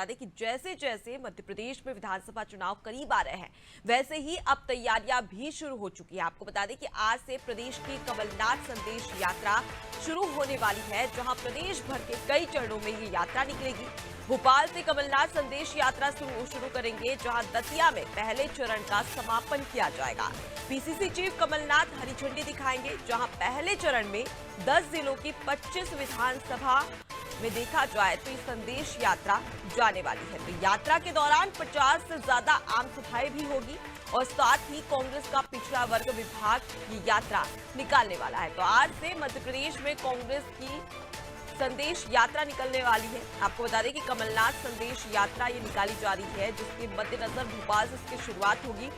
बता दें कि जैसे जैसे मध्य प्रदेश में विधानसभा चुनाव करीब आ रहे हैं, वैसे ही अब तैयारियां भी शुरू हो चुकी है। आपको बता दें कि आज से प्रदेश की कमलनाथ संदेश यात्रा शुरू होने वाली है, जहां प्रदेश भर के कई चरणों में ये यात्रा निकलेगी। भोपाल से कमलनाथ संदेश यात्रा शुरू करेंगे, जहां दतिया में पहले चरण का समापन किया जाएगा। पीसीसी चीफ कमलनाथ हरी झंडी दिखाएंगे, जहां पहले चरण में 10 जिलों की 25 विधानसभा में देखा जाए तो ये संदेश यात्रा जाने वाली है। तो यात्रा के दौरान 50 से ज्यादा आम सभाएं भी होगी और साथ ही कांग्रेस का पिछड़ा वर्ग विभाग ये यात्रा निकालने वाला है। तो आज से मध्य प्रदेश में कांग्रेस की संदेश यात्रा निकलने वाली है। आपको बता दें कि कमलनाथ संदेश यात्रा ये निकाली जा रही है, जिसके मद्देनजर भोपाल से इसकी शुरुआत होगी।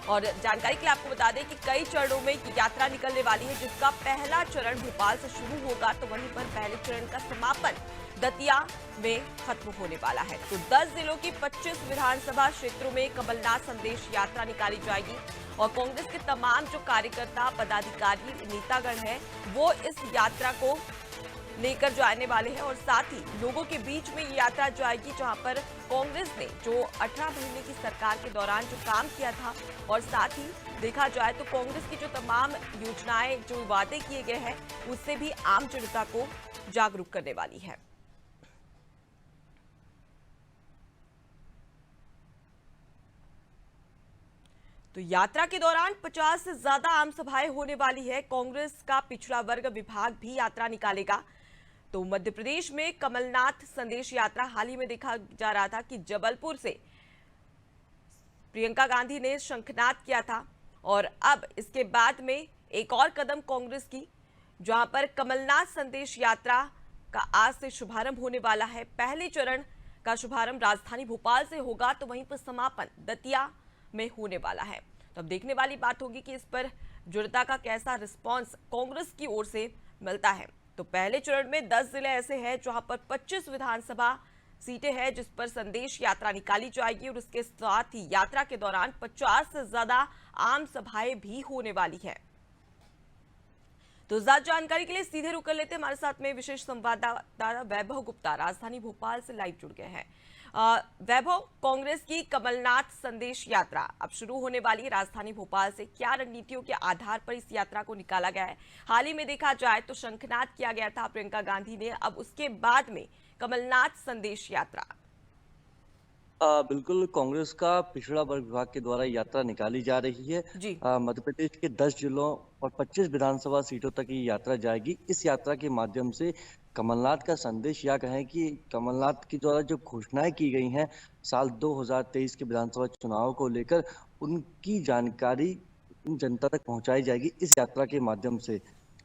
और जानकारी के लिए आपको बता दें कि कई चरणों में यात्रा निकलने वाली है, जिसका पहला चरण भोपाल से शुरू होगा, तो वहीं पर पहले चरण का समापन दतिया में खत्म होने वाला है। तो 10 जिलों की 25 विधानसभा क्षेत्रों में कमलनाथ संदेश यात्रा निकाली जाएगी और कांग्रेस के तमाम जो कार्यकर्ता, पदाधिकारी, नेतागण हैं, वो इस यात्रा को लेकर जाने वाले हैं और साथ ही लोगों के बीच में ये यात्रा जाएगी, जहां पर कांग्रेस ने जो 18 महीने की सरकार के दौरान जो काम किया था और साथ ही देखा जाए तो कांग्रेस की जो तमाम योजनाएं, जो वादे किए गए हैं, उससे भी आम जनता को जागरूक करने वाली है। तो यात्रा के दौरान 50 से ज्यादा आम सभाएं होने वाली है। कांग्रेस का पिछड़ा वर्ग विभाग भी यात्रा निकालेगा। तो मध्य प्रदेश में कमलनाथ संदेश यात्रा हाल ही में देखा जा रहा था कि जबलपुर से प्रियंका गांधी ने शंखनाद किया था और अब इसके बाद में एक और कदम कांग्रेस की, जहां पर कमलनाथ संदेश यात्रा का आज से शुभारंभ होने वाला है। पहले चरण का शुभारंभ राजधानी भोपाल से होगा, तो वहीं पर समापन दतिया में होने वाला है। तो अब देखने वाली बात होगी कि इस पर जनता का कैसा रिस्पांस कांग्रेस की ओर से मिलता है। तो पहले चरण में 10 जिले ऐसे हैं जहां पर 25 विधानसभा सीटें हैं, जिस पर संदेश यात्रा निकाली जाएगी और उसके साथ ही यात्रा के दौरान 50 से ज्यादा आम सभाएं भी होने वाली है। तो ज्यादा जानकारी के लिए सीधे रुक कर लेते हैं, हमारे साथ में विशेष संवाददाता वैभव गुप्ता राजधानी भोपाल से लाइव जुड़ गए हैं। वैभव, कांग्रेस की कमलनाथ संदेश यात्रा अब शुरू होने वाली है राजधानी भोपाल से। क्या रणनीतियों के आधार पर इस यात्रा को निकाला गया है? हाल ही में देखा जाए तो शंखनाद किया गया था प्रियंका गांधी ने, अब उसके बाद में कमलनाथ संदेश यात्रा। बिल्कुल, कांग्रेस का पिछड़ा वर्ग विभाग के द्वारा यात्रा निकाली जा रही है। जी। मध्य प्रदेश के 10 जिलों और 25 विधानसभा सीटों तक ये यात्रा जाएगी। इस यात्रा के माध्यम से कमलनाथ का संदेश या कहें कि कमलनाथ के द्वारा जो घोषणाएं की गई हैं साल 2023 के विधानसभा चुनाव को लेकर, उनकी जानकारी जनता तक पहुंचाई जाएगी इस यात्रा के माध्यम से।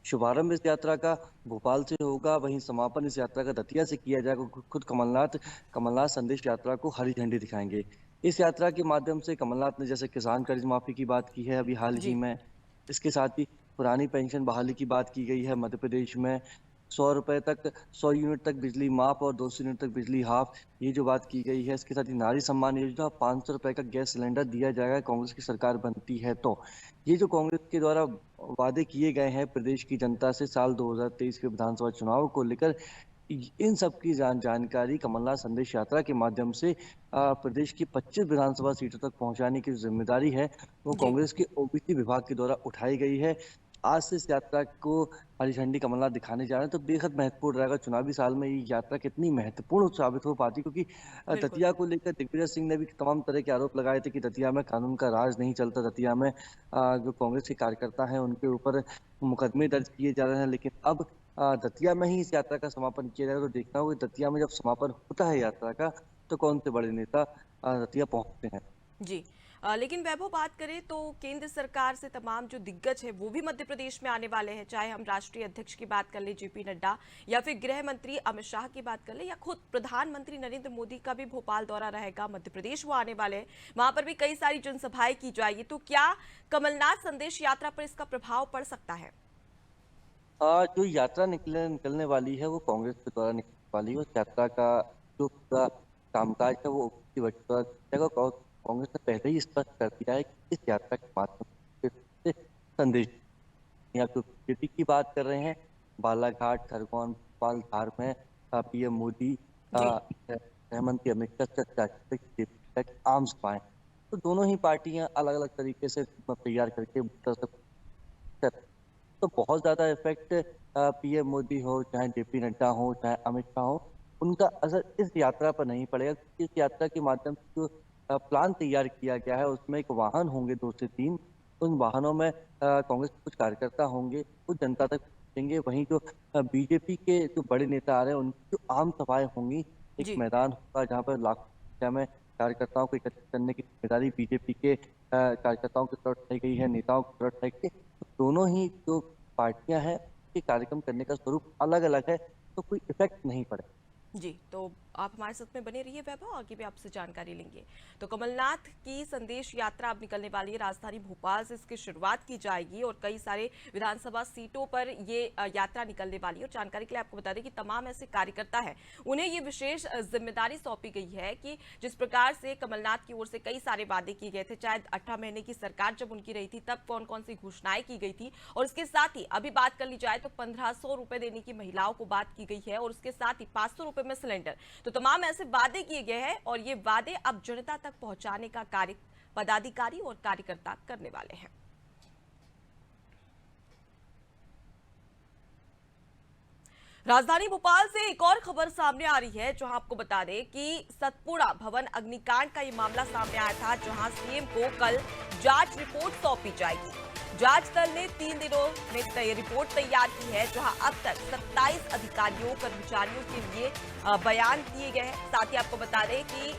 शुभारंभ इस यात्रा का भोपाल से होगा, वहीं समापन इस यात्रा का दतिया से किया जाएगा। खुद कमलनाथ संदेश यात्रा को हरी झंडी दिखाएंगे। इस यात्रा के माध्यम से कमलनाथ ने जैसे किसान कर्ज माफी की बात की है अभी हाल ही जी। में, इसके साथ ही पुरानी पेंशन बहाली की बात की गई है। मध्य प्रदेश में 100 रुपए तक 100 यूनिट तक बिजली माफ और 200 यूनिट तक बिजली हाफ, ये जो बात की गई है। इसके साथ ही नारी सम्मान योजना, 500 रुपए का गैस सिलेंडर दिया जाएगा कांग्रेस की सरकार बनती है तो। ये जो कांग्रेस के द्वारा वादे किए गए हैं प्रदेश की जनता से साल 2023 के विधानसभा चुनाव को लेकर, इन सब की जानकारी कमलनाथ संदेश यात्रा के माध्यम से प्रदेश की 25 विधानसभा सीटों तक पहुंचाने की जिम्मेदारी है वो जी। कांग्रेस के ओबीसी विभाग के द्वारा उठाई गई है। आज से इस यात्रा को हरी झंडी कमलनाथ दिखाने जा रहे हैं, तो बेहद महत्वपूर्ण रहेगा चुनावी साल में ये यात्रा कितनी महत्वपूर्ण साबित हो पाती, क्योंकि बिल्कुल। दतिया को लेकर दिग्विजय सिंह ने भी तमाम तरह के आरोप लगाए थे कि दतिया में कानून का राज नहीं चलता, दतिया में जो कांग्रेस के कार्यकर्ता हैं उनके ऊपर मुकदमे दर्ज किए जा रहे हैं। लेकिन अब दतिया में ही इस यात्रा का समापन किया जाएगा, तो देखना होगा दतिया में जब समापन होता है यात्रा का तो कौन से बड़े नेता दतिया पहुंचते हैं। जी। लेकिन वैभव, बात करें तो केंद्र सरकार से तमाम जो दिग्गज है वो भी मध्य प्रदेश में आने वाले हैं, चाहे हम राष्ट्रीय अध्यक्ष की बात कर ले जेपी नड्डा, या फिर गृह मंत्री अमित शाह की बात कर ले, या खुद प्रधानमंत्री नरेंद्र मोदी का भी भोपाल दौरा रहेगा, मध्य प्रदेश वो आने वाले हैं, वहां पर भी कई सारी जनसभाएं की जाएगी। तो क्या कमलनाथ संदेश यात्रा पर इसका प्रभाव पड़ सकता है? जो यात्रा निकलने वाली है वो कांग्रेस के द्वारा निकलने वाली है। उस यात्रा का जो पूरा कामकाज है वो ओबीसी वर्ग के द्वारा किया जाएगा। कांग्रेस ने पहले ही स्पष्ट कर दिया है कि इस यात्रा के माध्यम से संदेश, या तो बीजेपी की बात कर रहे हैं, बालाघाट, खरगोन, भोपाल, धार में पीएम मोदी जी। गृहमंत्री अमित शाह तक आर्म्स पाए। तो दोनों ही पार्टियां अलग अलग तरीके से तैयार करके तो बहुत ज्यादा इफेक्ट पीएम मोदी हो, चाहे जेपी नड्डा हो, चाहे अमित शाह हो, उनका असर इस यात्रा पर नहीं पड़ेगा। क्योंकि इस यात्रा के माध्यम से जो प्लान तैयार किया गया है उसमें एक वाहन होंगे 2 से 3। उन वाहनों में कांग्रेस के कुछ कार्यकर्ता होंगे, वो जनता तक पहुंचेंगे। वहीं जो बीजेपी के जो बड़े नेता आ रहे हैं उनकी जो आम सभाएं होंगी, एक जी। मैदान होगा जहाँ पर लाखों संख्या में कार्यकर्ताओं को एकत्रित करने की जिम्मेदारी बीजेपी के कार्यकर्ताओं की तरफ उठाई गई है, नेताओं की तरफ उठाई गई है। तो दोनों ही जो पार्टियां हैं के कार्यक्रम करने का स्वरूप अलग अलग है, तो कोई इफेक्ट नहीं पड़े। जी, तो आप हमारे साथ में बने रहिए वैभव, आगे भी आपसे जानकारी लेंगे। तो कमलनाथ की संदेश यात्रा अब निकलने वाली है, राजधानी भोपाल से इसकी शुरुआत की जाएगी और कई सारे विधानसभा सीटों पर ये यात्रा निकलने वाली है। और जानकारी के लिए आपको बता दें कि तमाम ऐसे कार्यकर्ता हैं, उन्हें ये विशेष जिम्मेदारी सौंपी गई है कि जिस प्रकार से कमलनाथ की ओर से कई सारे वादे किए गए थे, चाहे 18 महीने की सरकार जब उनकी रही थी तब कौन कौन सी घोषणाएं की गई थी, और इसके साथ ही अभी बात कर ली जाए तो 1500 रुपए देने की महिलाओं को बात की गई है, और उसके साथ ही 500 रुपए में सिलेंडर। तो तमाम ऐसे वादे किए गए हैं और ये वादे अब जनता तक पहुंचाने का कार्य पदाधिकारी और कार्यकर्ता करने वाले हैं। राजधानी भोपाल से एक और खबर सामने आ रही है, जहां आपको बता दें कि सतपुड़ा भवन अग्निकांड का ये मामला सामने आया था, जहां सीएम को कल जांच रिपोर्ट सौंपी जाएगी। जांच दल ने 3 दिनों में रिपोर्ट तैयार की है, जहां अब तक 27 अधिकारियों कर्मचारियों के लिए बयान दिए गए हैं। साथ ही आपको बता दें कि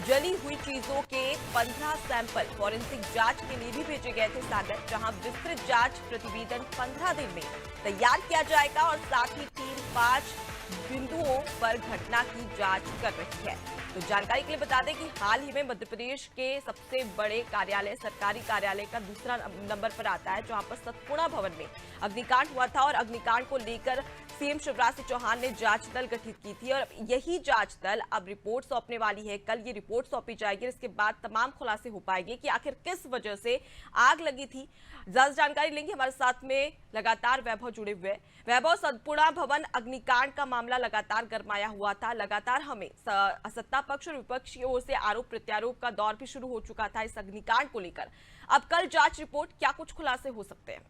जली हुई चीजों के 15 सैंपल फॉरेंसिक जांच के लिए भी भेजे गए थे सागर, जहां विस्तृत जांच प्रतिवेदन 15 दिन में तैयार किया जाएगा। और साथ ही टीम 5 बिंदुओं पर घटना की जांच कर रही है। तो जानकारी के लिए बता दें कि हाल ही में मध्य प्रदेश के सबसे बड़े कार्यालय, सरकारी कार्यालय का दूसरा नंबर पर आता है, जहां पर सतपुड़ा भवन में अग्निकांड हुआ था और अग्निकांड को लेकर सीएम शिवराज सिंह चौहान ने जांच दल गठित की थी और यही जांच दल अब रिपोर्ट सौंपने वाली है। कल ये रिपोर्ट सौंपी जाएगी, इसके बाद तमाम खुलासे हो पाएंगे कि आखिर किस वजह से आग लगी थी। ज्यादा जानकारी लेंगे, हमारे साथ में लगातार वैभव जुड़े हुए। वैभव, सतपुड़ा भवन अग्निकांड का मामला लगातार गरमाया हुआ था, लगातार हमें सत्ता पक्ष और विपक्ष की ओर से आरोप प्रत्यारोप का दौर भी शुरू हो चुका था इस अग्निकांड को लेकर। अब कल जांच रिपोर्ट, क्या कुछ खुलासे हो सकते हैं?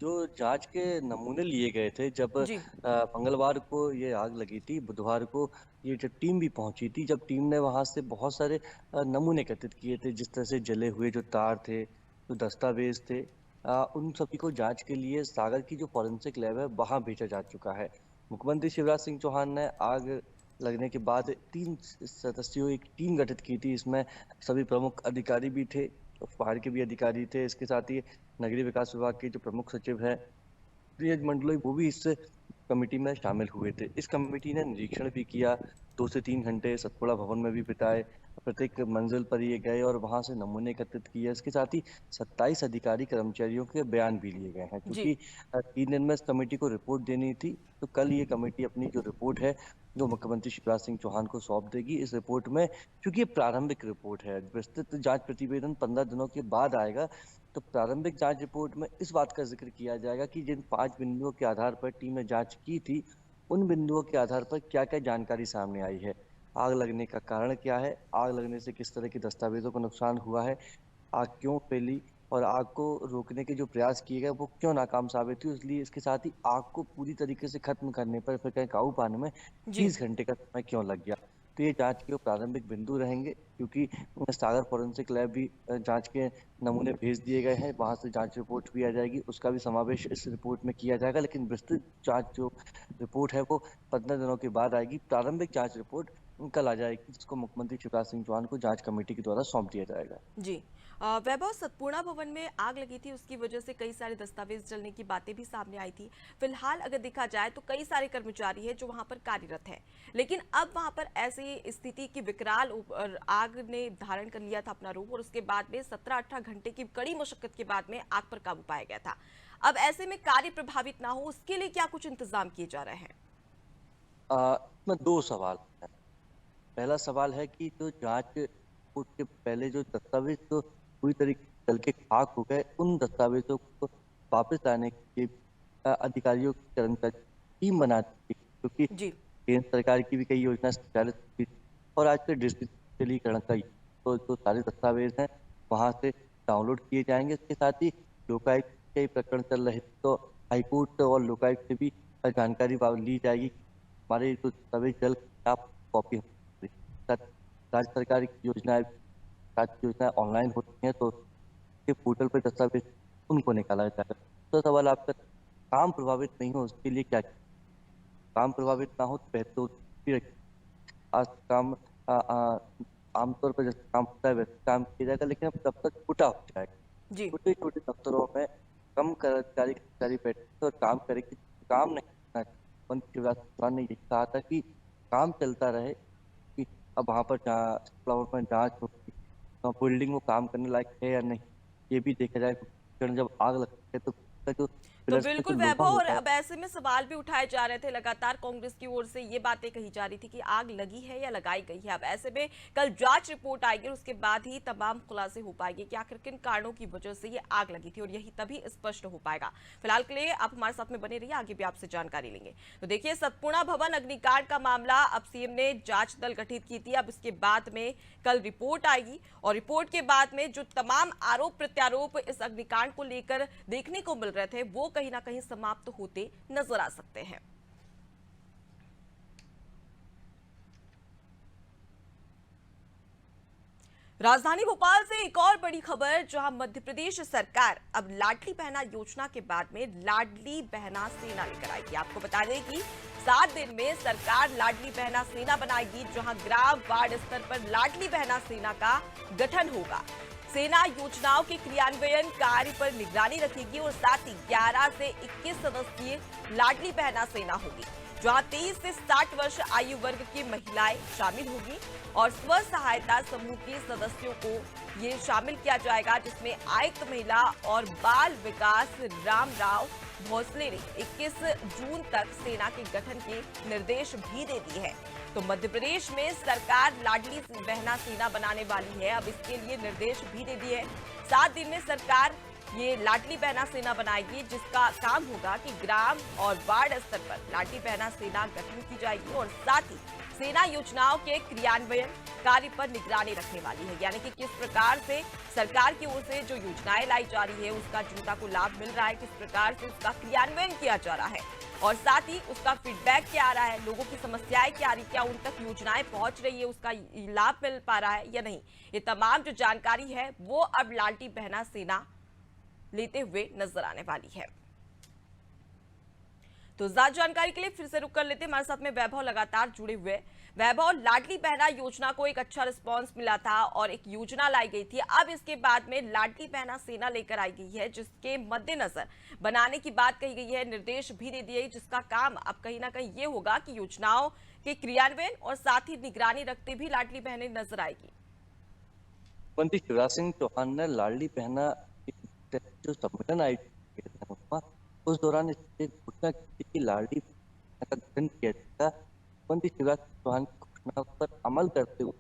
जो जांच के नमूने लिए गए थे, जब जी। मंगलवार को ये आग लगी थी, बुधवार को ये जब टीम भी पहुंची थी, जब टीम ने वहां से बहुत सारे नमूने एकत्रित किए थे, जिस तरह से जले हुए जो तार थे, जो दस्तावेज थे, उन सभी को जांच के लिए सागर की जो फॉरेंसिक लैब है वहां भेजा जा चुका है। मुख्यमंत्री शिवराज सिंह चौहान ने आग लगने के बाद 3 सदस्यों एक टीम गठित की थी। इसमें सभी प्रमुख अधिकारी भी थे, बाहर के भी अधिकारी थे। इसके साथ ही नगरीय विकास विभाग के जो प्रमुख सचिव है प्रियज मंडलोई, वो भी इस कमेटी में शामिल हुए थे। इस कमेटी ने निरीक्षण भी किया, 2 से 3 घंटे सतपुड़ा भवन में भी बिताए, प्रत्येक मंजिल पर ये गए और वहां से नमूने एकत्रित किए। इसके साथ ही 27 अधिकारी कर्मचारियों के बयान भी लिए गए हैं, जी। क्योंकि 3 दिन में इस कमेटी को रिपोर्ट देनी थी। तो कल ये कमेटी अपनी जो रिपोर्ट है जो मुख्यमंत्री शिवराज सिंह चौहान को सौंप देगी। इस रिपोर्ट में, क्योंकि ये प्रारंभिक रिपोर्ट है, विस्तृत जांच प्रतिवेदन 15 दिनों के बाद आएगा, तो प्रारंभिक जांच रिपोर्ट में इस बात का जिक्र किया जाएगा कि जिन 5 बिंदुओं के आधार पर टीम ने जांच की थी, उन बिंदुओं के आधार पर क्या क्या जानकारी सामने आई है, आग लगने का कारण क्या है, आग लगने से किस तरह के दस्तावेजों को नुकसान हुआ है, आग क्यों फैली और आग को रोकने के जो प्रयास किए गए वो क्यों नाकाम साबित हुए। इसलिए इसके साथ ही आग को पूरी तरीके से खत्म करने पर, फिर कहीं काबू पाने में जी। 30 घंटे का समय क्यों लग गया। तो ये जांच के प्रारंभिक बिंदु रहेंगे, क्योंकि सागर फॉरेंसिक लैब भी जांच के नमूने भेज दिए गए हैं, वहां से जांच रिपोर्ट भी आ जाएगी, उसका भी समावेश इस रिपोर्ट में किया जाएगा। लेकिन विस्तृत जांच जो रिपोर्ट है वो 15 दिनों के बाद आएगी। प्रारंभिक जांच रिपोर्ट कल आ जाएगी, जिसको मुख्यमंत्री शिवराज सिंह चौहान को जांच कमेटी के द्वारा सौंप दिया जाएगा। जी। वैभव, सतपुड़ा भवन में आग लगी थी, उसकी वजह से कई सारे दस्तावेज जलने की बातें भी सामने आई थी। फिलहाल अगर देखा जाए तो कई सारे कर्मचारी हैं जो वहां पर कार्यरत हैं, लेकिन अब वहां पर ऐसी स्थिति की विकराल आग ने धारण कर लिया था अपना रूप, और उसके बाद में 17-18 घंटे की कड़ी मशक्कत के बाद में आग पर काबू पाया गया था। अब ऐसे में कार्य प्रभावित ना हो, उसके लिए क्या कुछ इंतजाम किए जा रहे हैं? इसमें 2 सवाल हैं। पहला सवाल है कि जो जांच उसके पहले जो दस्तावेज तो पूरी तरीके से जल के खाक हो गए, उन दस्तावेजों को वापस लाने के लिए अधिकारियों की कर्मचारी टीम बनाती है, क्योंकि जी। केंद्र सरकार की भी कई योजना संचालित हुई थी और आज के डिजिटलीकरण का तो जो सारे दस्तावेज हैं वहाँ से डाउनलोड किए जाएंगे। इसके साथ ही लोकायुक्त के प्रकरण चल रहे थे, तो हाईकोर्ट और लोकायुक्त से भी जानकारी ली जाएगी। हमारे जो दस्तावेज जल्द आप कॉपी राज्य सरकार की योजनाएं राज्य योजनाएं ऑनलाइन होती हैं, तो के पोर्टल पर दस्तावेज उनको निकाला जाएगा। तो सवाल आपका, काम प्रभावित नहीं हो उसके लिए क्या किया? काम प्रभावित ना हो तो बेहतर तो भी रखिए। आज काम आमतौर पर जैसे काम होता है वैसे काम किया जाएगा, लेकिन अब तब तक छोटा हो जाएगा। जी। छोटे छोटे दफ्तरों में कम कर्मचारी बैठे और काम करेंगे, काम नहीं करना है। मंत्री शिवराज सिंह चौहान ने यही कहा था कि काम चलता रहे, कि अब वहाँ पर फ्लावर पर जांच होगी, बिल्डिंग में काम करने लायक है या नहीं, ये भी देखा जाए। जब आग लगती है तो उसका जो तो पिलर्स में जो बिल्कुल लोहा वैभव, और होता है। अब ऐसे में सवाल भी उठाए जा रहे थे, लगातार कांग्रेस की ओर से ये बातें कही जा रही थी कि आग लगी है या लगाई गई है। अब ऐसे में कल जांच रिपोर्ट आएगी और उसके बाद ही तमाम खुलासे हो पाएंगे कि आखिर किन कारणों की वजह से ये आग लगी थी, और यही तभी स्पष्ट हो पाएगा। फिलहाल के लिए आप हमारे साथ में बने रहिए, आगे भी आपसे जानकारी लेंगे। तो देखिए, सतपुड़ा भवन अग्निकांड का मामला, अब सीएम ने जांच दल गठित की थी। अब इसके बाद में कल रिपोर्ट आएगी और रिपोर्ट के बाद में जो तमाम आरोप प्रत्यारोप इस अग्निकांड को लेकर देखने को मिल रहे थे, वो कहीं ना कहीं समाप्त होते नजर आ सकते हैं। राजधानी भोपाल से एक और बड़ी खबर, जहां मध्य प्रदेश सरकार अब लाडली बहना योजना के बाद में लाडली बहना सेना लेकर आएगी। आपको बता दें कि 7 दिन में सरकार लाडली बहना सेना बनाएगी, जहां ग्राम वार्ड स्तर पर लाडली बहना सेना का गठन होगा। सेना योजनाओं के क्रियान्वयन कार्य पर निगरानी रखेगी और साथ ही 11 से 21 सदस्यीय लाडली बहना सेना होगी, जहां 23 से 60 वर्ष आयु वर्ग की महिलाएं शामिल होगी और स्व सहायता समूह के सदस्यों को ये शामिल किया जाएगा, जिसमें आयुक्त महिला और बाल विकास रामराव भोसले ने 21 जून तक सेना के गठन के निर्देश भी दे दिए हैं। तो मध्य प्रदेश में सरकार लाडली बहना सेना बनाने वाली है। अब इसके लिए निर्देश भी दे दिए हैं। 7 दिन में सरकार ये लाडली बहना सेना बनाएगी, जिसका काम होगा कि ग्राम और वार्ड स्तर पर लाडली बहना सेना गठन की जाएगी और साथ ही सेना योजनाओं के क्रियान्वयन कार्य पर निगरानी रखने वाली है। यानी कि किस प्रकार से सरकार की ओर से जो योजनाएं लाई जा रही है, उसका जनता को लाभ मिल रहा है, किस प्रकार से उसका क्रियान्वयन किया जा रहा है और साथ ही उसका फीडबैक क्या आ रहा है, लोगों की समस्याएं क्या आ रही, क्या उन तक योजनाएं पहुंच रही है, उसका लाभ मिल पा रहा है या नहीं, ये तमाम जो जानकारी है वो अब लाडली बहना सेना लेते हुए नजर आने वाली है। तो ज्यादा जानकारी के लिए फिर से रुक कर लेते हैं, हमारे साथ में वैभव लगातार जुड़े हुए। वैभव, लाडली बहना योजना को एक अच्छा रिस्पांस मिला था और एक योजना लाई गई थी। अब इसके बाद में लाडली बहना सेना लेकर आई गई है, जिसके मद्देनजर बनाने की बात कही गई है, निर्देश भी दे दिए, जिसका काम अब कहीं ना कहीं ये होगा कि योजनाओं के क्रियान्वयन और साथ ही निगरानी रखते भी लाडली बहनें नजर आएगी। मंत्री शिवराज सिंह चौहान ने लाडली बहना जो सम्मेलन आयोजित किया था, उस दौरान इससे घोषणा की कि लाडली बहना का गठन किया जाएगा। मंत्री शिवराज सिंह चौहान की घोषणा पर अमल करते हुए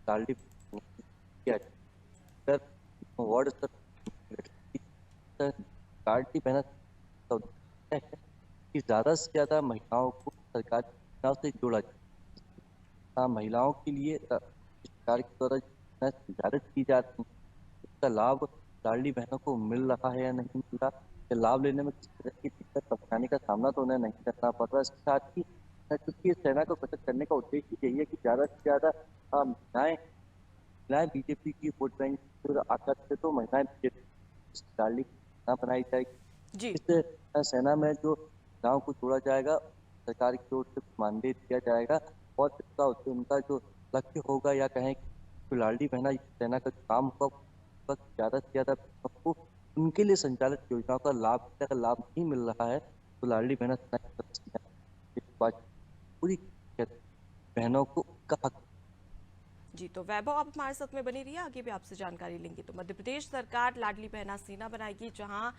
लाडली किया जाएगा। वार्ड स्तर लाडली बहना है कि ज्यादा से ज्यादा महिलाओं को सरकारी योजनाओं से जोड़ा जाए। महिलाओं के लिए सरकार के द्वारा संचालित की जाती है, इसका लाभ लाडली बहनों को मिल रहा है या नहीं मिल रहा, लाभ लेने में किस तरह की दिक्कत परेशानी का सामना तो उन्हें नहीं करना पड़ रहा। इसके साथ ही क्योंकि सेना को गठित करने का उद्देश्य यही है कि ज्यादा से ज्यादा महिलाएं बीजेपी की वोट बैंक आकर्षित है, तो महिलाएं लाडली सेना बनाई जाएगी। इस सेना में जो गाँव को जोड़ा जाएगा, सरकार की ओर से मानदेय दिया जाएगा और इसका उनका जो लक्ष्य होगा या कहें तो लाडली बहना सेना का काम होगा, ज्यादा से ज्यादा आपको उनके लिए संचालित योजनाओं का लाभ नहीं मिल रहा है, तो लाडली बहना पूरी बहनों को का हक। जी, तो वैभव आप हमारे साथ में बनी रहिए, आगे भी आपसे जानकारी लेंगे। तो मध्य प्रदेश सरकार लाडली बहना सेना बनाएगी, जहां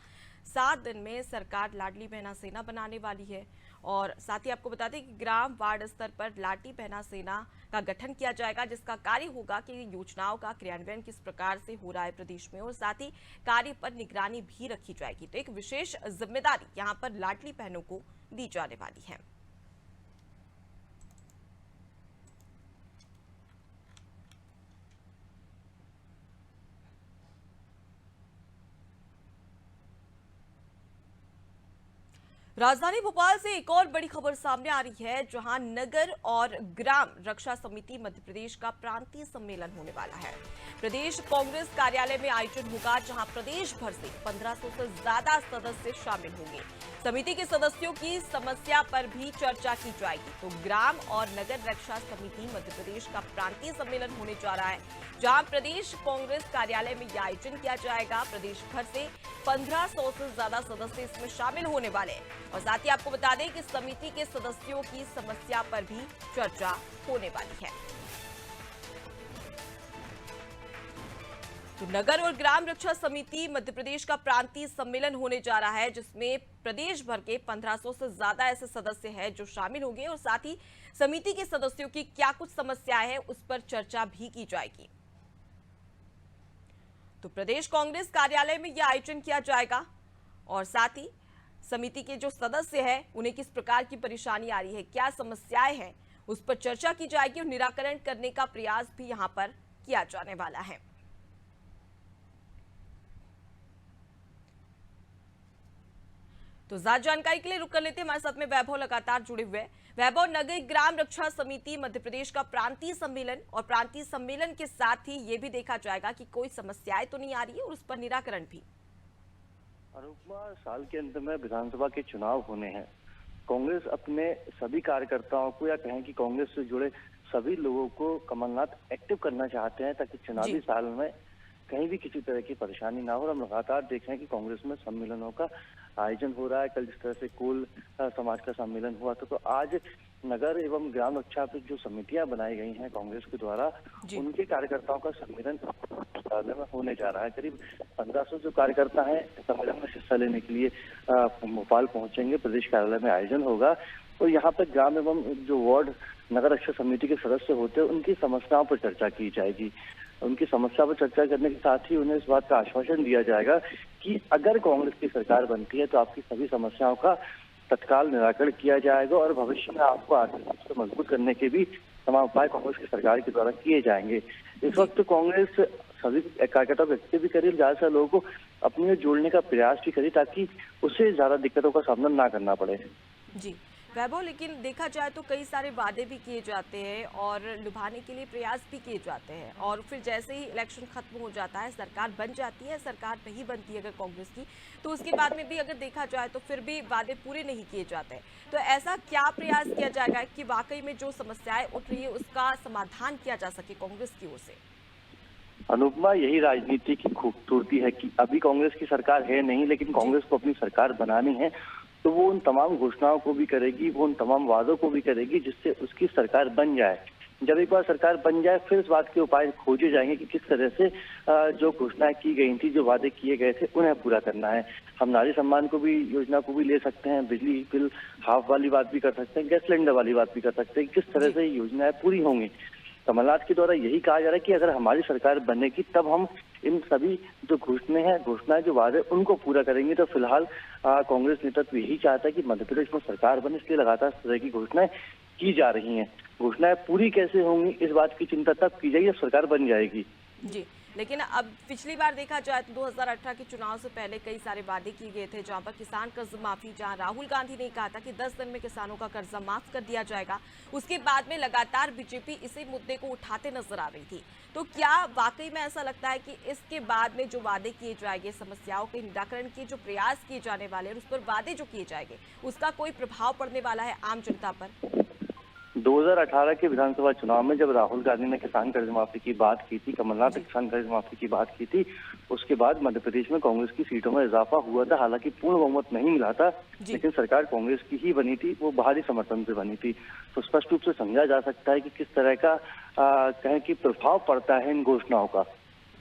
7 दिन में सरकार लाडली बहना सेना बनाने वाली है और साथ ही आपको बता दें कि ग्राम वार्ड स्तर पर लाडली बहना सेना का गठन किया जाएगा, जिसका कार्य होगा कि योजनाओं का क्रियान्वयन किस प्रकार से हो रहा है प्रदेश में और साथ ही कार्य पर निगरानी भी रखी जाएगी। तो एक विशेष जिम्मेदारी यहाँ पर लाडली बहनों को दी जाने वाली है। राजधानी भोपाल से एक और बड़ी खबर सामने आ रही है, जहां नगर और ग्राम रक्षा समिति मध्य प्रदेश का प्रांतीय सम्मेलन होने वाला है। प्रदेश कांग्रेस कार्यालय में आयोजन होगा, जहां प्रदेश भर से 1500 से ज्यादा सदस्य शामिल होंगे। समिति के सदस्यों की समस्या पर भी चर्चा की जाएगी। तो ग्राम और नगर रक्षा समिति मध्य प्रदेश का प्रांतीय सम्मेलन होने जा रहा है, जहां प्रदेश कांग्रेस कार्यालय में यह आयोजन किया जाएगा। प्रदेश भर से 1500 से ज्यादा सदस्य इसमें शामिल होने वाले हैं। और साथ ही आपको बता दें कि समिति के सदस्यों की समस्या पर भी चर्चा होने वाली है। तो नगर और ग्राम रक्षा समिति मध्य प्रदेश का प्रांतीय सम्मेलन होने जा रहा है, जिसमें प्रदेश भर के 1500 से ज्यादा ऐसे सदस्य हैं जो शामिल होंगे। और साथ ही समिति के सदस्यों की क्या कुछ समस्याएं हैं, उस पर चर्चा भी की जाएगी। तो प्रदेश कांग्रेस कार्यालय में यह आयोजन किया जाएगा और साथ ही समिति के जो सदस्य हैं उन्हें किस प्रकार की परेशानी आ रही है, क्या समस्याएं हैं, उस पर चर्चा की जाएगी और निराकरण करने का प्रयास भी यहां पर किया जाने वाला है। तो ज्यादा जानकारी के लिए रुक कर लेते हैं, हमारे साथ में वैभव लगातार जुड़े हुए हैं। वैभव, नगर ग्राम रक्षा समिति मध्य प्रदेश का प्रांतीय सम्मेलन, और प्रांतीय सम्मेलन के साथ ही ये भी देखा जाएगा कि कोई समस्याएं तो नहीं आ रही है और उस पर निराकरण भी। अनुपमा, साल के अंत में विधानसभा के चुनाव होने हैं। कांग्रेस अपने सभी कार्यकर्ताओं को, या कहें कि कांग्रेस से जुड़े सभी लोगों को कमलनाथ एक्टिव करना चाहते हैं, ताकि चुनावी साल में कहीं भी किसी तरह की परेशानी ना हो। हम लगातार देख रहे हैं कि कांग्रेस में सम्मेलनों का आयोजन हो रहा है। कल जिस तरह से कोल समाज का सम्मेलन हुआ था, तो आज नगर एवं ग्राम रक्षा पे जो समितियां बनाई गई हैं कांग्रेस के द्वारा, उनके कार्यकर्ताओं का सम्मेलन में होने जा रहा है। करीब 1500 जो कार्यकर्ता हैं सम्मेलन में हिस्सा लेने के लिए भोपाल पहुंचेंगे। प्रदेश कार्यालय में आयोजन होगा और यहाँ पर ग्राम एवं जो वार्ड नगर रक्षा समिति के सदस्य होते हैं उनकी समस्याओं पर चर्चा की जाएगी। उनकी समस्या पर चर्चा करने के साथ ही उन्हें इस बात का आश्वासन दिया जाएगा कि अगर कांग्रेस की सरकार बनती है तो आपकी सभी समस्याओं का तत्काल निराकरण किया जाएगा और भविष्य में आपको आर्थिक रूप से मजबूत करने के भी तमाम उपाय कांग्रेस की सरकार के द्वारा किए जाएंगे। इस वक्त कांग्रेस सभी कार्यकर्ता व्यक्ति भी करिए, ज्यादा से लोगों को अपने जोड़ने का प्रयास भी करे, ताकि उससे ज्यादा दिक्कतों का सामना ना करना पड़े। जी वैभव, लेकिन देखा जाए तो कई सारे वादे भी किए जाते हैं और लुभाने के लिए प्रयास भी किए जाते हैं, और फिर जैसे ही इलेक्शन खत्म हो जाता है, सरकार बन जाती है, सरकार नहीं बनती है अगर कांग्रेस की, तो उसके बाद में भी अगर देखा जाए तो फिर भी वादे पूरे नहीं किए जाते। तो ऐसा क्या प्रयास किया जाएगा कि वाकई में जो समस्याएं उठ रही है उसका समाधान किया जा सके कांग्रेस की ओर से? अनुपमा, यही राजनीति की खूबसूरती है कि अभी कांग्रेस की सरकार है नहीं, लेकिन कांग्रेस को अपनी सरकार बनानी है, तो वो उन तमाम घोषणाओं को भी करेगी, वो उन तमाम वादों को भी करेगी जिससे उसकी सरकार बन जाए। जब एक बार सरकार बन जाए फिर इस बात के उपाय खोजे जाएंगे कि किस तरह से जो घोषणाएं की गई थी, जो वादे किए गए थे, उन्हें पूरा करना है। हम नारी सम्मान को भी, योजना को भी ले सकते हैं, बिजली बिल हाफ वाली बात भी कर सकते हैं, गैस सिलेंडर वाली बात भी कर सकते हैं। किस तरह से योजनाएं पूरी होंगी, कमलनाथ के द्वारा यही कहा जा रहा है कि अगर हमारी सरकार बनेगी तब हम इन सभी जो घोषणाएं जो वादे उनको पूरा करेंगे। तो फिलहाल कांग्रेस नेतृत्व यही चाहता है कि मध्य प्रदेश में सरकार बने, इसलिए लगातार इस तरह की घोषणाएं की जा रही हैं। घोषणाएं पूरी कैसे होंगी इस बात की चिंता तब की जाएगी जब सरकार बन जाएगी। जी, लेकिन अब पिछली बार देखा जाए तो 2018 के चुनाव से पहले कई सारे वादे किए गए थे, जहां पर किसान कर्ज माफी, जहां राहुल गांधी ने कहा था कि 10 दिन में किसानों का कर्जा माफ कर दिया जाएगा। उसके बाद में लगातार बीजेपी इसी मुद्दे को उठाते नजर आ रही थी। तो क्या वाकई में ऐसा लगता है कि इसके बाद में जो वादे किए जाएंगे, समस्याओं के निराकरण के जो प्रयास किए जाने वाले हैं, उस पर वादे जो किए जाएंगे, उसका कोई प्रभाव पड़ने वाला है आम जनता पर? 2018 के विधानसभा चुनाव में जब राहुल गांधी ने किसान कर्ज माफी की बात की थी, कमलनाथ ने किसान कर्ज माफी की बात की थी, उसके बाद मध्य प्रदेश में कांग्रेस की सीटों में इजाफा हुआ था। हालांकि पूर्ण बहुमत नहीं मिला था, लेकिन सरकार कांग्रेस की ही बनी थी, वो बाहरी समर्थन से बनी थी। तो स्पष्ट रूप से समझा जा सकता है कि किस तरह का कहें कि प्रभाव पड़ता है इन घोषणाओं का।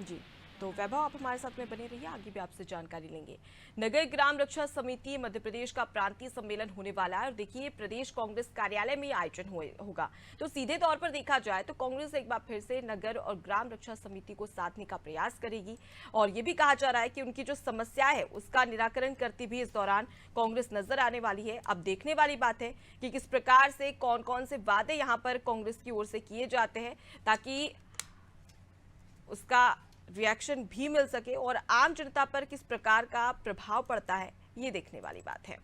जी, तो वैभव, आप हमारे साथ में बने रहिए, आगे भी आपसे जानकारी लेंगे। नगर ग्राम रक्षा समिति मध्य प्रदेश का प्रांतीय सम्मेलन होने वाला है और देखिए प्रदेश कांग्रेस कार्यालय में आयोजन होगा। तो सीधे तौर पर देखा जाए तो कांग्रेस एक बार फिर से नगर और ग्राम रक्षा समिति को साधने का प्रयास करेगी और ये भी कहा जा रहा है कि उनकी जो समस्या है उसका निराकरण करती भी इस दौरान कांग्रेस नजर आने वाली है। अब देखने वाली बात है कि किस प्रकार से कौन कौन से वादे यहाँ पर कांग्रेस की ओर से किए जाते हैं ताकि उसका रिएक्शन भी मिल सके और आम जनता पर किस प्रकार का प्रभाव पड़ता है, ये देखने वाली बात है।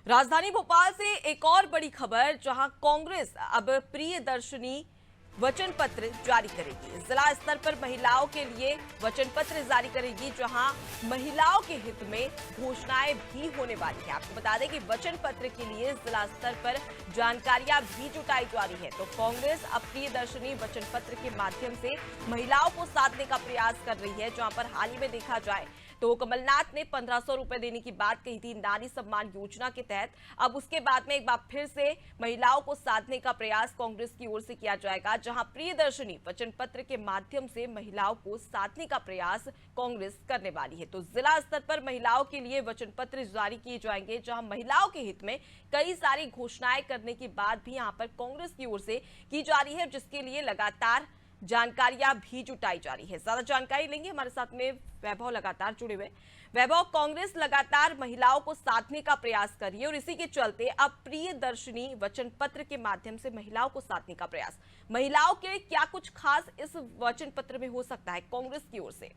राजधानी भोपाल से एक और बड़ी खबर, जहां कांग्रेस अब प्रियदर्शनी वचन पत्र जारी करेगी। जिला स्तर पर महिलाओं के लिए वचन पत्र जारी करेगी, जहां महिलाओं के हित में घोषणाएं भी होने वाली है। आपको बता दें कि वचन पत्र के लिए जिला स्तर पर जानकारियां भी जुटाई जा रही है। तो कांग्रेस अब प्रियदर्शनी वचन पत्र के माध्यम से महिलाओं को साधने का प्रयास कर रही है, जहां पर हाल ही में देखा जाए तो कमलनाथ ने 1500 रुपए देने की बात कही थी नारी सम्मान योजना के तहत। अब उसके बाद में एक बार फिर से महिलाओं को साधने का प्रयास कांग्रेस की ओर से किया जाएगा, जहां प्रियदर्शनी वचन पत्र के माध्यम से महिलाओं को साधने का प्रयास कांग्रेस करने वाली है। तो जिला स्तर पर महिलाओं के लिए वचन पत्र जारी किए जाएंगे, जहां महिलाओं के हित में कई सारी घोषणाएं करने की बात भी यहां पर कांग्रेस की ओर से की जा रही है, जिसके लिए लगातार जानकारियां भी जुटाई जा रही है। ज्यादा जानकारी लेंगे, हमारे साथ में वैभव लगातार जुड़े हुए। वैभव, कांग्रेस लगातार महिलाओं को साधने का प्रयास कर रही है और इसी के चलते अब प्रियदर्शनी वचन पत्र के माध्यम से महिलाओं को साधने का प्रयास, महिलाओं के क्या कुछ खास इस वचन पत्र में हो सकता है कांग्रेस की ओर से?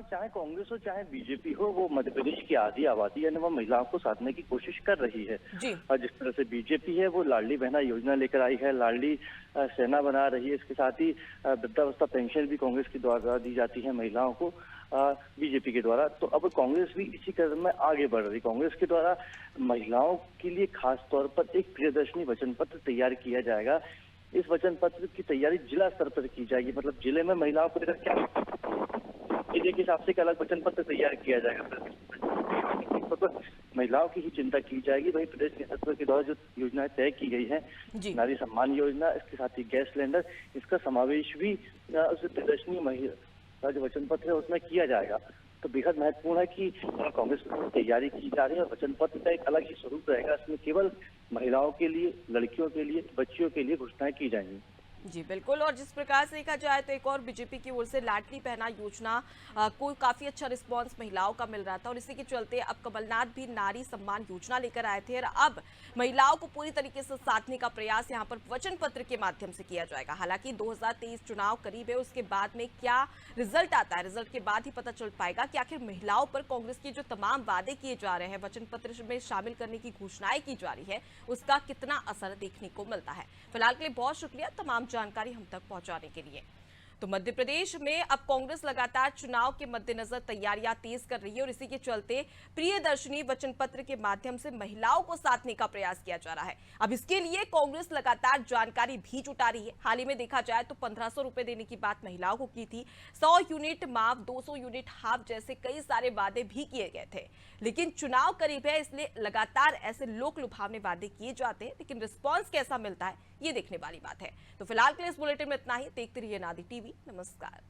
चाहे कांग्रेस हो चाहे बीजेपी हो, वो मध्य प्रदेश की आधी आबादी यानी वो महिलाओं को साधने की कोशिश कर रही है। और जिस तरह से बीजेपी है वो लाडली बहना योजना लेकर आई है, लाडली सेना बना रही है। इसके साथ ही वृद्धावस्था पेंशन भी कांग्रेस के द्वारा दी जाती है महिलाओं को बीजेपी के द्वारा। तो अब कांग्रेस भी इसी कदम में आगे बढ़ रही। कांग्रेस के द्वारा महिलाओं के लिए खास तौर पर एक प्रियदर्शनी वचन पत्र तैयार किया जाएगा। इस वचन पत्र की तैयारी जिला स्तर पर की जाएगी, मतलब जिले में महिलाओं को लेकर क्या जिले के हिसाब से एक अलग वचन पत्र तैयार किया जाएगा। तो महिलाओं की ही चिंता की जाएगी। वही प्रदेश नेतृत्व के द्वारा जो योजनाएं तय की गई है, नारी सम्मान योजना, इसके साथ ही गैस सिलेंडर, इसका समावेश भी उस प्रदर्शनी महिला जो वचन पत्र है उसमें किया जाएगा। तो बेहद महत्वपूर्ण है कि कांग्रेस की तैयारी की जा रही है और वचन पत्र का एक अलग ही स्वरूप रहेगा। इसमें केवल महिलाओं के लिए, लड़कियों के लिए, बच्चियों के लिए घोषणाएं की जाएंगी। जी बिल्कुल, और जिस प्रकार से देखा जाए तो एक और बीजेपी की ओर से लाडली बहना योजना को काफी अच्छा रिस्पांस महिलाओं का मिल रहा था और इसी के चलते अब कमलनाथ भी नारी सम्मान योजना लेकर आए थे और अब महिलाओं को पूरी तरीके से साधने का प्रयास यहां पर वचन पत्र के माध्यम से किया जाएगा। हालांकि 2023 चुनाव करीब है, उसके बाद में क्या रिजल्ट आता है, रिजल्ट के बाद ही पता चल पाएगा कि आखिर महिलाओं पर कांग्रेस के जो तमाम वादे किए जा रहे हैं, वचन पत्र में शामिल करने की घोषणाएं की जा रही है, उसका कितना असर देखने को मिलता है। फिलहाल के लिए बहुत शुक्रिया तमाम जानकारी हम तक पहुंचाने के लिए। तो मध्य प्रदेश में अब कांग्रेस लगातार चुनाव के मद्देनजर तैयारियां तेज कर रही है और इसी के चलते प्रियदर्शनी वचन पत्र के माध्यम से महिलाओं को साधने का प्रयास किया जा रहा है। अब इसके लिए कांग्रेस लगातार जानकारी भी जुटा रही है। हाल ही में देखा जाए तो 1500 रुपए देने की बात महिलाओं को की थी, 100 यूनिट माफ, 200 यूनिट हाफ जैसे कई सारे वादे भी किए गए थे। लेकिन चुनाव करीब है, इसलिए लगातार ऐसे लोक लुभावने वादे किए जाते हैं, लेकिन रिस्पॉन्स कैसा मिलता है ये देखने वाली बात है। तो फिलहाल के लिए इस बुलेटिन में इतना ही। देखते रहिए नादी टीवी। नमस्कार।